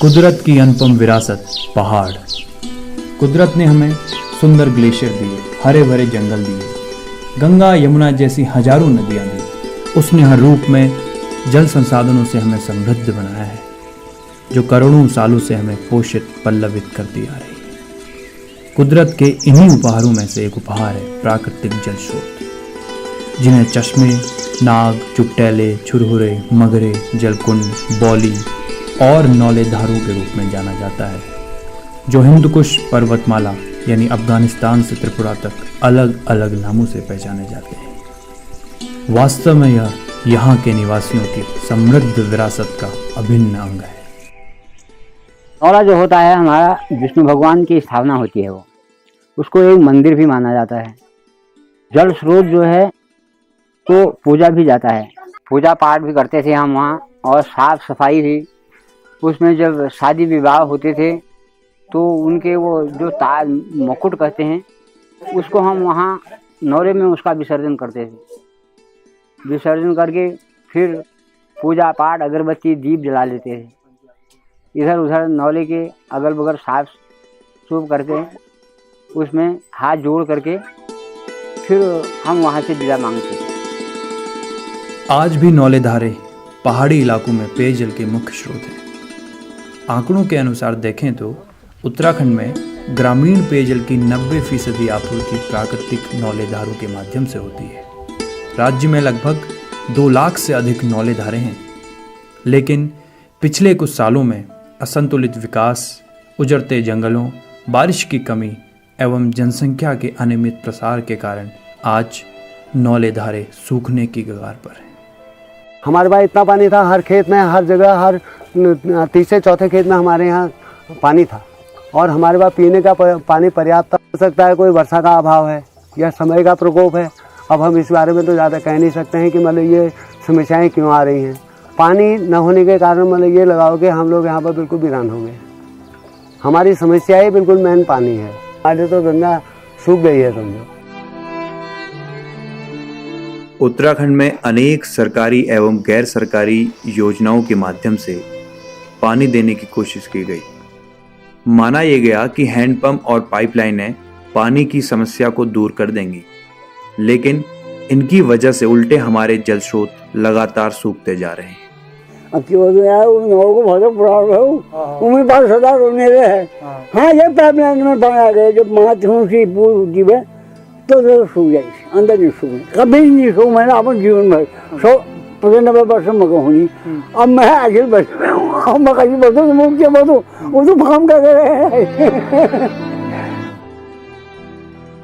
कुदरत की अनुपम विरासत पहाड़। कुदरत ने हमें सुंदर ग्लेशियर दिए, हरे भरे जंगल दिए, गंगा यमुना जैसी हजारों नदियां दी। उसने हर रूप में जल संसाधनों से हमें समृद्ध बनाया है, जो करोड़ों सालों से हमें पोषित पल्लवित करती आ रही है। कुदरत के इन्हीं उपहारों में से एक उपहार है प्राकृतिक जल स्रोत, जिन्हें चश्मे, नाग, चुकटेले, छुरहुरे, मगरे, जलकुंड, बौली और नौले धारों के रूप में जाना जाता है, जो हिंदकुश पर्वतमाला यानी अफगानिस्तान से त्रिपुरा तक अलग अलग नामों से पहचाने जाते हैं। वास्तव में यह यहाँ के निवासियों की समृद्ध विरासत का अभिन्न अंग है। नौला जो होता है हमारा विष्णु भगवान की स्थापना होती है, वो उसको एक मंदिर भी माना जाता है। जल स्रोत जो है तो पूजा भी जाता है, पूजा पाठ भी करते थे हम वहाँ, और साफ सफाई भी। उसमें जब शादी विवाह होते थे तो उनके वो जो ताज मुकुट कहते हैं, उसको हम वहाँ नौरे में उसका विसर्जन करते थे। विसर्जन करके फिर पूजा पाठ अगरबत्ती दीप जला लेते थे। इधर उधर नौले के अगल बगल साफ सूफ करके उसमें हाथ जोड़ करके फिर हम वहाँ से विदा मांगते थे। आज भी नौले धारे पहाड़ी इलाकों में पेयजल के मुख्य स्रोत हैं। आंकड़ों के अनुसार देखें तो उत्तराखंड में ग्रामीण पेयजल की 90% आपूर्ति प्राकृतिक नौले धारों के माध्यम से होती है। राज्य में लगभग 2 लाख से अधिक नौले धारे हैं, लेकिन पिछले कुछ सालों में असंतुलित विकास, उजड़ते जंगलों, बारिश की कमी एवं जनसंख्या के अनियमित प्रसार के कारण आज नौले धारे सूखने की कगार पर है। हमारे पास इतना पानी था, हर खेत में, हर जगह, हर तीसरे चौथे खेत में हमारे यहाँ पानी था, और हमारे पास पीने का पानी पर्याप्त हो सकता है। कोई वर्षा का अभाव है या समय का प्रकोप है, अब हम इस बारे में तो ज़्यादा कह नहीं सकते हैं कि मतलब ये समस्याएं क्यों आ रही हैं। पानी न होने के कारण मतलब ये लगाओ कि हम लोग यहाँ पर बिल्कुल वीरान हो गए। हमारी समस्या ही बिल्कुल मेन पानी है। आज तो गंगा सूख गई है समझो। उत्तराखंड में अनेक सरकारी एवं गैर सरकारी योजनाओं के माध्यम से पानी देने की कोशिश की गई। माना यह गया कि हैंडपंप और पाइपलाइनें पानी की समस्या को दूर कर देंगी, लेकिन इनकी वजह से उल्टे हमारे जल स्रोत लगातार सूखते जा रहे हैं। हाँ, ये पाइपलाइन में बनाया गया जब महात्मा की पूरी है तो सूख जाए, अंदर नहीं सूख, कभी नहीं सूख। मैंने अपने जीवन में 195 वर्ष में कहूँगी, अब मैं आगे बस मैं कहीं बसूँ तो मुझे बसूँ वो तो काम कर रहे हैं।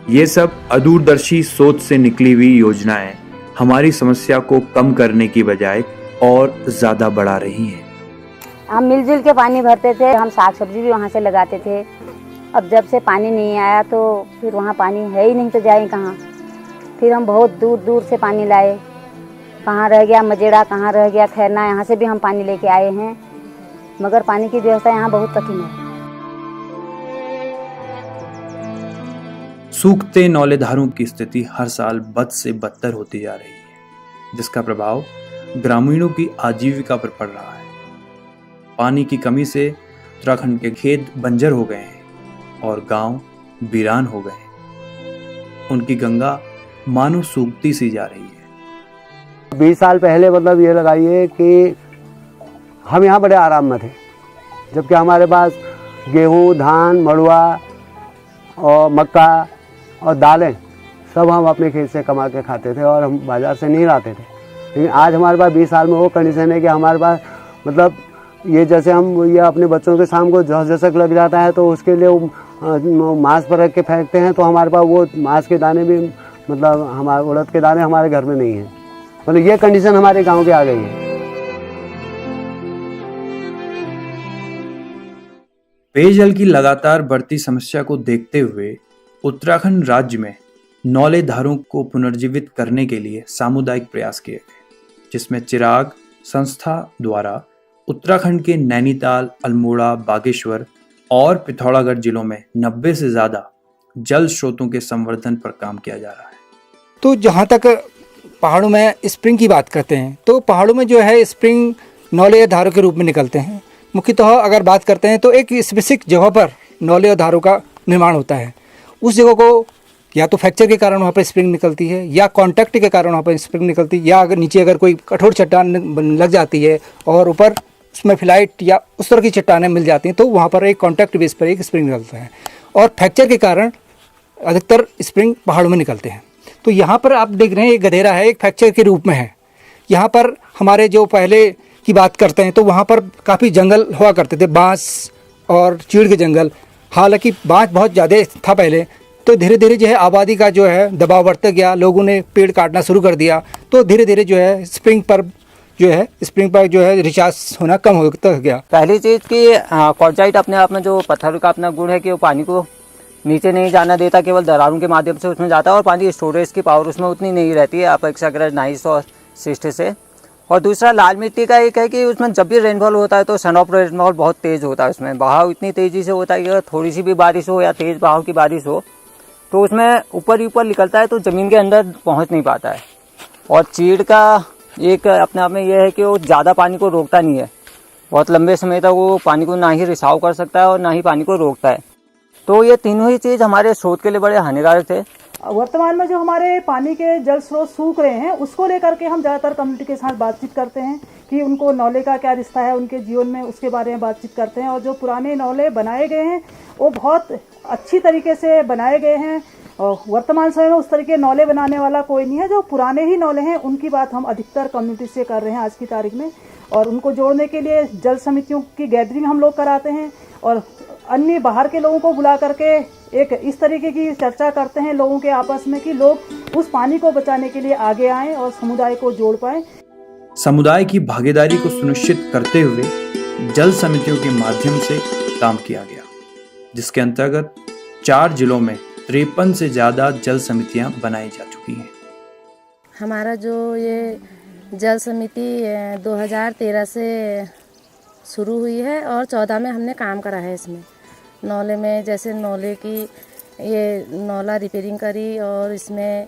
ये सब अदूरदर्शी सोच से निकली हुई योजनाएं हमारी समस्या को कम करने की बजाय और ज्यादा बढ़ा रही हैं। हम मिलजुल के पानी भरते थे, हम साग सब्जी भी वहाँ से लगाते थे। अब जब से पानी नहीं आया तो फिर वहाँ पानी है ही नहीं तो जाए कहाँ। फिर हम बहुत दूर दूर से पानी लाए, कहाँ रह गया मजेड़ा, कहाँ रह गया खैरना, यहाँ से भी हम पानी लेके आए हैं, मगर पानी की व्यवस्था यहाँ बहुत कठिन है। सूखते नौले धारों की स्थिति हर साल बद से बदतर होती जा रही है, जिसका प्रभाव ग्रामीणों की आजीविका पर पड़ रहा है। पानी की कमी से उत्तराखंड के खेत बंजर हो गए हैं और गांव वीरान हो गए हैं। उनकी गंगा मानो सूखती सी जा रही है। 20 साल पहले मतलब ये लगाइए कि हम यहाँ बड़े आराम में थे, जबकि हमारे पास गेहूँ, धान, मड़ुआ और मक्का और दालें सब हम अपने खेत से कमा के खाते थे और हम बाज़ार से नहीं लाते थे। लेकिन आज हमारे पास 20 साल में वो कंडीशन है कि हमारे पास मतलब ये जैसे हम ये अपने बच्चों के शाम को झसक लग जाता है तो उसके लिए मांस पर रख के फेंकते हैं, तो हमारे पास वो मांस के दाने भी मतलब हमारे उड़द के दाने हमारे घर में नहीं हैं। मतलब ये कंडीशन हमारे गांव के आ गई है। पेयजल की लगातार बढ़ती समस्या को देखते हुए उत्तराखंड राज्य में नौले धारों को पुनर्जीवित करने के लिए सामुदायिक प्रयास किए गए, जिसमें चिराग संस्था द्वारा उत्तराखंड के नैनीताल, अल्मोड़ा, बागेश्वर और पिथौरागढ़ जिलों में 90 से ज्यादा जल स्रोतों के संवर्धन पर काम किया जा रहा है। तो जहाँ तक पहाड़ों में स्प्रिंग की बात करते हैं तो पहाड़ों में जो है स्प्रिंग नौले धारों के रूप में निकलते हैं। मुख्यतः अगर बात करते हैं तो एक स्पेसिफिक जगह पर नौले और धारों का निर्माण होता है। उस जगह को या तो फ्रैक्चर के कारण वहाँ पर स्प्रिंग निकलती है, या कांटेक्ट के कारण वहाँ पर स्प्रिंग निकलती है, या अगर नीचे अगर कोई कठोर चट्टान लग जाती है और ऊपर उसमें फिलाइट या उस तरह की चट्टानें मिल जाती हैं तो वहाँ पर एक कांटेक्ट बेस पर एक स्प्रिंग निकलता है। और फ्रैक्चर के कारण अधिकतर स्प्रिंग पहाड़ों में निकलते हैं। तो यहाँ पर आप देख रहे हैं एक गधेरा है, एक फ्रैक्चर के रूप में है। यहाँ पर हमारे जो पहले की बात करते हैं तो वहाँ पर काफ़ी जंगल हुआ करते थे, बांस और चीड़ के जंगल। हालांकि बांस बहुत ज़्यादा था पहले, तो धीरे धीरे जो है आबादी का जो है दबाव बढ़ता गया, लोगों ने पेड़ काटना शुरू कर दिया, तो धीरे धीरे जो है स्प्रिंग पर जो है रिचार्ज होना कम होता गया। पहली चीज़ कि क्वार्टजाइट अपने आप में जो पत्थर का अपना गुण है कि वो पानी को नीचे नहीं जाना देता, केवल दरारों के माध्यम से उसमें जाता है और पानी स्टोरेज की पावर उसमें उतनी नहीं रहती है अपेक्षा ग्रेनाइट और सिस्ट से। और दूसरा लाल मिट्टी का एक है कि उसमें जब भी रेनफॉल होता है तो सन ऑफ रेनफॉल बहुत तेज़ होता है, उसमें बहाव इतनी तेज़ी से होता है कि अगर थोड़ी सी भी बारिश हो या तेज़ बहाव की बारिश हो तो उसमें ऊपर ही ऊपर निकलता है तो ज़मीन के अंदर पहुंच नहीं पाता है। और चीड़ का एक अपने आप में यह है कि वो ज़्यादा पानी को रोकता नहीं है, बहुत लंबे समय तक वो पानी को ना ही रिसाव कर सकता है और ना ही पानी को रोकता है। तो ये तीनों ही चीज़ हमारे स्रोत के लिए बड़े हानिकारक थे। वर्तमान में जो हमारे पानी के जल स्रोत सूख रहे हैं उसको लेकर के हम ज़्यादातर कम्युनिटी के साथ बातचीत करते हैं कि उनको नौले का क्या रिश्ता है उनके जीवन में, उसके बारे में बातचीत करते हैं। और जो पुराने नौले बनाए गए हैं वो बहुत अच्छी तरीके से बनाए गए हैं। और वर्तमान समय में उस तरीके नौले बनाने वाला कोई नहीं है। जो पुराने ही नौले हैं उनकी बात हम अधिकतर कम्युनिटी से कर रहे हैं आज की तारीख में। और उनको जोड़ने के लिए जल समितियों की गैदरिंग हम लोग कराते हैं और अन्य बाहर के लोगों को बुला करके एक इस तरीके की चर्चा करते हैं लोगों के आपस में कि लोग उस पानी को बचाने के लिए आगे आएं और समुदाय को जोड़ पाएं। समुदाय की भागीदारी को सुनिश्चित करते हुए जल समितियों के माध्यम से काम किया गया, जिसके अंतर्गत 4 जिलों में 53 से ज़्यादा जल समितियां बनाई जा चुकी हैं। हमारा जो ये जल समिति 2013 से शुरू हुई है और 14 में हमने काम करा है इसमें। नौले में जैसे नौले की ये नौला रिपेयरिंग करी और इसमें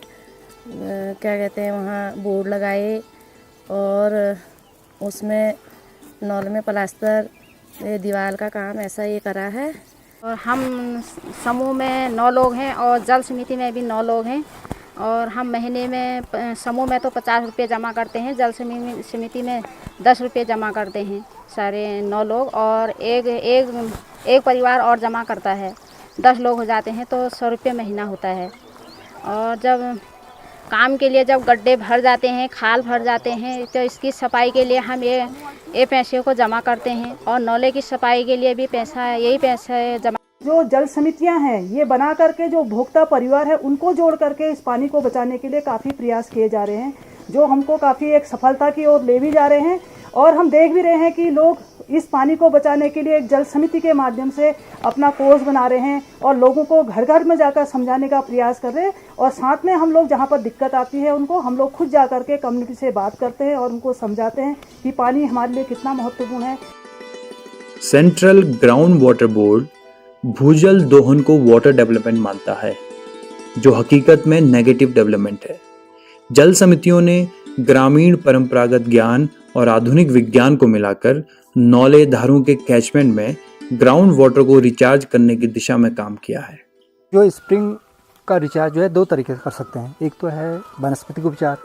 क्या कहते हैं वहाँ बोर्ड लगाए और उसमें नौले में प्लास्टर ये दीवार का काम ऐसा ये करा है। और हम समूह में 9 लोग हैं और जल समिति में भी 9 लोग हैं और हम महीने में समूह में तो 50 रुपये जमा करते हैं, जल समिति में 10 रुपये जमा करते हैं सारे 9 लोग। और एक परिवार और जमा करता है, 10 लोग हो जाते हैं तो 100 रुपये महीना होता है। और जब काम के लिए जब गड्ढे भर जाते हैं, खाल भर जाते हैं तो इसकी सफाई के लिए हम ये पैसे को जमा करते हैं और नौले की सफाई के लिए भी यही पैसा जमा। जो जल समितियां हैं ये बना करके जो उपभोक्ता परिवार है उनको जोड़ करके इस पानी को बचाने के लिए काफ़ी प्रयास किए जा रहे हैं, जो हमको काफ़ी एक सफलता की ओर ले भी जा रहे हैं। और हम देख भी रहे हैं कि लोग इस पानी को बचाने के लिए एक जल समिति के माध्यम से अपना कोर्स बना रहे हैं और लोगों को घर घर में जाकर समझाने का प्रयास कर रहे हैं। और साथ में हम लोग जहाँ पर दिक्कत आती है उनको हम लोग खुद जा करके कम्युनिटी से बात करते हैं और उनको समझाते हैं कि पानी हमारे लिए कितना महत्वपूर्ण है। सेंट्रल ग्राउंड वाटर बोर्ड भूजल दोहन को वाटर डेवलपमेंट मानता है, जो हकीकत में नेगेटिव डेवलपमेंट है। जल समितियों ने ग्रामीण परंपरागत ज्ञान और आधुनिक विज्ञान को मिलाकर नौले धारों के कैचमेंट में ग्राउंड वाटर को रिचार्ज करने की दिशा में काम किया है। जो स्प्रिंग का रिचार्ज जो है 2 तरीके से कर सकते हैं। एक तो है वनस्पतिक उपचार,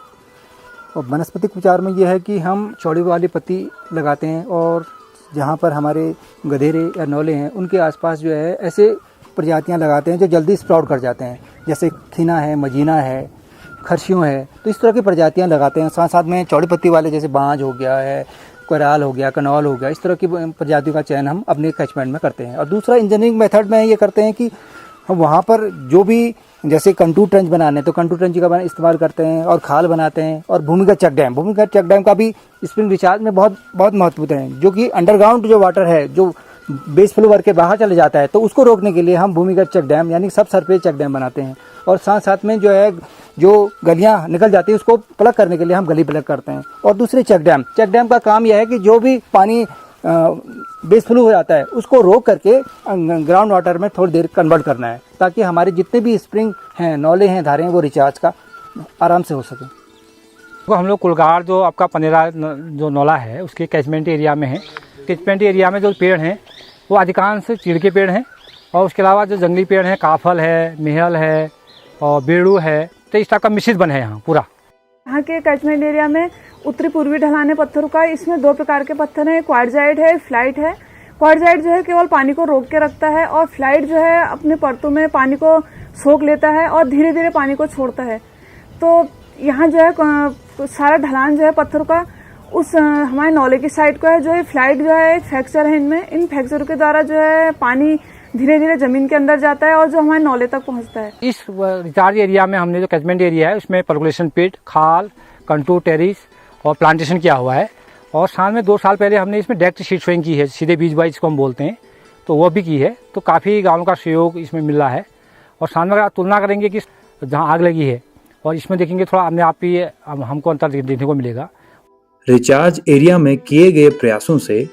और वनस्पतिक उपचार में यह है कि हम चौड़ी वाली पत्ती लगाते हैं और जहाँ पर हमारे गधेरे या नौले हैं उनके आसपास जो है ऐसे प्रजातियाँ लगाते हैं जो जल्दी स्प्राउट कर जाते हैं, जैसे खीना है, मजीना है, खरसियों है। तो इस तरह की प्रजातियाँ लगाते हैं। साथ साथ में चौड़ी पत्ती वाले जैसे बांज हो गया है, कोराल हो गया, कनौल हो गया, इस तरह की प्रजातियों का चयन हम अपने कैचमेंट में करते हैं। और दूसरा इंजीनियरिंग मेथड में ये करते हैं कि हम वहाँ पर जो भी जैसे कंटूर ट्रेंच बनाने तो कंटूर ट्रेंच का इस्तेमाल करते हैं और खाल बनाते हैं। और भूमिगत चेक डैम का भी स्प्रिंग रिचार्ज में बहुत महत्वपूर्ण है, जो कि अंडरग्राउंड जो वाटर है जो बेस फ्लो के बाहर चले जाता है तो उसको रोकने के लिए हम भूमिगत चेक डैम यानी सब सरफेस चेक डैम बनाते हैं। और साथ साथ में जो है जो गलियां निकल जाती है उसको प्लग करने के लिए हम गली प्लग करते हैं। और दूसरे चेक डैम का काम यह है कि जो भी पानी बेस फ्लो हो जाता है उसको रोक करके ग्राउंड वाटर में थोड़ी देर कन्वर्ट करना है, ताकि हमारे जितने भी स्प्रिंग हैं, नौले हैं, धारें हैं, वो रिचार्ज का आराम से हो सके। तो हम लोग कुलगार जो आपका पनेरा जो नौला है उसके कैचमेंट एरिया में है, कैचमेंट एरिया में जो पेड़ हैं वो अधिकांश चीड़ के पेड़ हैं और उसके अलावा जो जंगली पेड़ हैं काफल है, मेहल है और बेड़ू है, तो इस टाइप का मिश्रित वन है यहाँ पूरा। यहाँ के कैचमेंट एरिया में उत्तरी पूर्वी ढलाने पत्थरों का इसमें 2 प्रकार के पत्थर हैं, क्वार्टजाइट है, फ्लाइट है। क्वार्टजाइट जो है केवल पानी को रोक के रखता है और फ्लाइट जो है अपने परतों में पानी को सोख लेता है और धीरे धीरे पानी को छोड़ता है। तो यहाँ जो है सारा ढलान जो है पत्थरों का उस हमारे नौले की साइड को है। जो है फ्लाइट जो है एक फ्रैक्चर है इनमें, इन फ्रैक्चर के द्वारा जो है पानी धीरे धीरे जमीन के अंदर जाता है और जो हमारे नौले तक पहुँचता है। इस रिचार्ज एरिया में हमने जो कैचमेंट एरिया है उसमें पर्कुलेशन पिट, खाल, कंटूर टेरिस और प्लांटेशन किया हुआ है और साल में 2 साल पहले हमने इसमें डायरेक्ट सीड सोइंग की है, सीधे बीज बाई जिसको हम बोलते हैं, तो वो भी की है। तो काफ़ी गाँवों का सहयोग इसमें मिल रहा है और साल में अगर तुलना करेंगे कि जहाँ आग लगी है और इसमें देखेंगे थोड़ा अपने आप ही हमको अंतर देखने को मिलेगा। रिचार्ज एरिया में किए गए प्रयासों से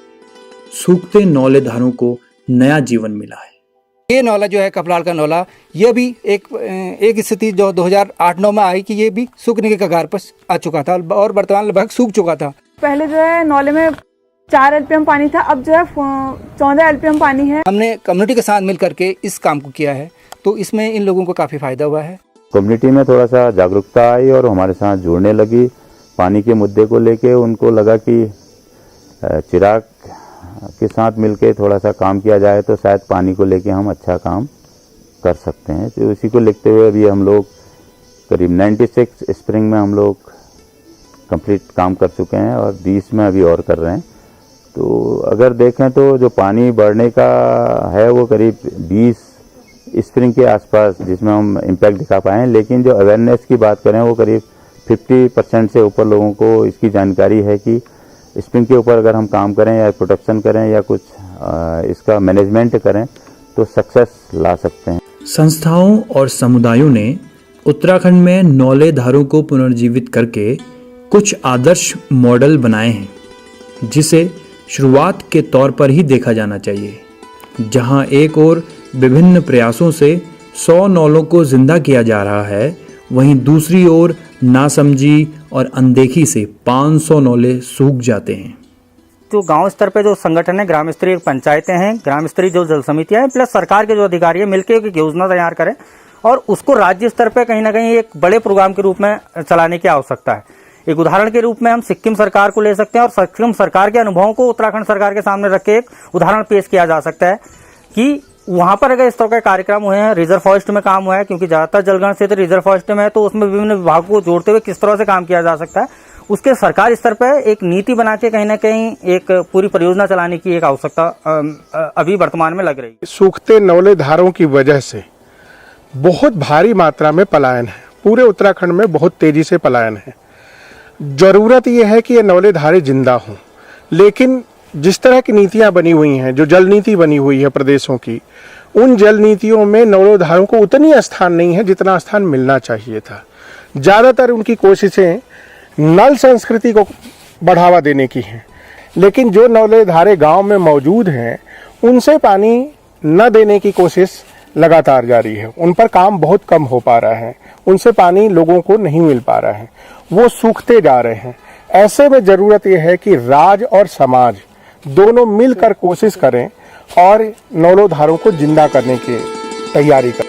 सूखते नौले धारों को नया जीवन मिला है। ये नौला जो है कपलाल का नौला, ये भी एक स्थिति जो 2008-9 में आई कि ये भी सूखने के कगार पर आ चुका था और वर्तमान लगभग सूख चुका था। पहले जो है नौले में 4 LPM पानी था, अब जो है 14 LPM पानी है। हमने कम्युनिटी के साथ मिल करके इस काम को किया है तो इसमें इन लोगों को काफ़ी फायदा हुआ है। कम्युनिटी में थोड़ा सा जागरूकता आई और हमारे साथ जुड़ने लगी। पानी के मुद्दे को लेके उनको लगा कि चिराग के साथ मिलके थोड़ा सा काम किया जाए तो शायद पानी को लेके हम अच्छा काम कर सकते हैं। तो इसी को लिखते हुए अभी हम लोग करीब 96 स्प्रिंग में हम लोग कंप्लीट काम कर चुके हैं और 20 में अभी और कर रहे हैं। तो अगर देखें तो जो पानी बढ़ने का है वो करीब 20 स्प्रिंग के आसपास जिसमें हम इम्पैक्ट दिखा पाए हैं, लेकिन जो अवेयरनेस की बात करें वो करीब 50% से ऊपर लोगों को इसकी जानकारी है कि स्प्रिंग के ऊपर अगर हम काम करें या प्रोटेक्शन करें या कुछ इसका मैनेजमेंट करें तो सक्सेस ला सकते हैं। संस्थाओं और समुदायों ने उत्तराखंड में नौले धारों को पुनर्जीवित करके कुछ आदर्श मॉडल बनाए हैं जिसे शुरुआत के तौर पर ही देखा जाना चाहिए। जहां एक ओर विभिन्न प्रयासों से 100 नौलों को जिंदा किया जा रहा है, वहीं दूसरी ओर नासमझी और अनदेखी से 500 नौले सूख जाते हैं। जो गांव स्तर पे जो संगठन है, ग्राम स्तरीय पंचायतें हैं, ग्राम स्तरीय जो जल समितियां हैं, प्लस सरकार के जो अधिकारी है मिलकर एक योजना तैयार करें और उसको राज्य स्तर पे कहीं ना कहीं एक बड़े प्रोग्राम के रूप में चलाने की आवश्यकता है। एक उदाहरण के रूप में हम सिक्किम सरकार को ले सकते हैं और सिक्किम सरकार के अनुभवों को उत्तराखंड सरकार के सामने रख के एक उदाहरण पेश किया जा सकता है कि वहां पर अगर इस तरह के कार्यक्रम हुए हैं, रिजर्व फॉरेस्ट में काम हुआ है, क्योंकि ज्यादातर जलग्रहण क्षेत्र रिजर्व फॉरेस्ट में है, तो उसमें विभिन्न विभागों को जोड़ते हुए किस तरह से काम किया जा सकता है, उसके सरकार स्तर पर एक नीति बना के कहीं ना कहीं एक पूरी परियोजना चलाने की एक आवश्यकता अभी वर्तमान में लग रही है। सूखते नौले धारों की वजह से बहुत भारी मात्रा में पलायन है, पूरे उत्तराखंड में बहुत तेजी से पलायन है। जरूरत यह है कि ये नौले धारे जिंदा हों, लेकिन जिस तरह की नीतियां बनी हुई हैं, जो जल नीति बनी हुई है प्रदेशों की, उन जल नीतियों में नौले धारों को उतनी स्थान नहीं है जितना स्थान मिलना चाहिए था। ज़्यादातर उनकी कोशिशें नल संस्कृति को बढ़ावा देने की हैं, लेकिन जो नौले धारे गांव में मौजूद हैं उनसे पानी न देने की कोशिश लगातार जारी है। उन पर काम बहुत कम हो पा रहा है, उनसे पानी लोगों को नहीं मिल पा रहा है, वो सूखते जा रहे हैं। ऐसे में ज़रूरत यह है कि राज और समाज दोनों मिलकर कोशिश करें और नौलों धारों को जिंदा करने की तैयारी करें।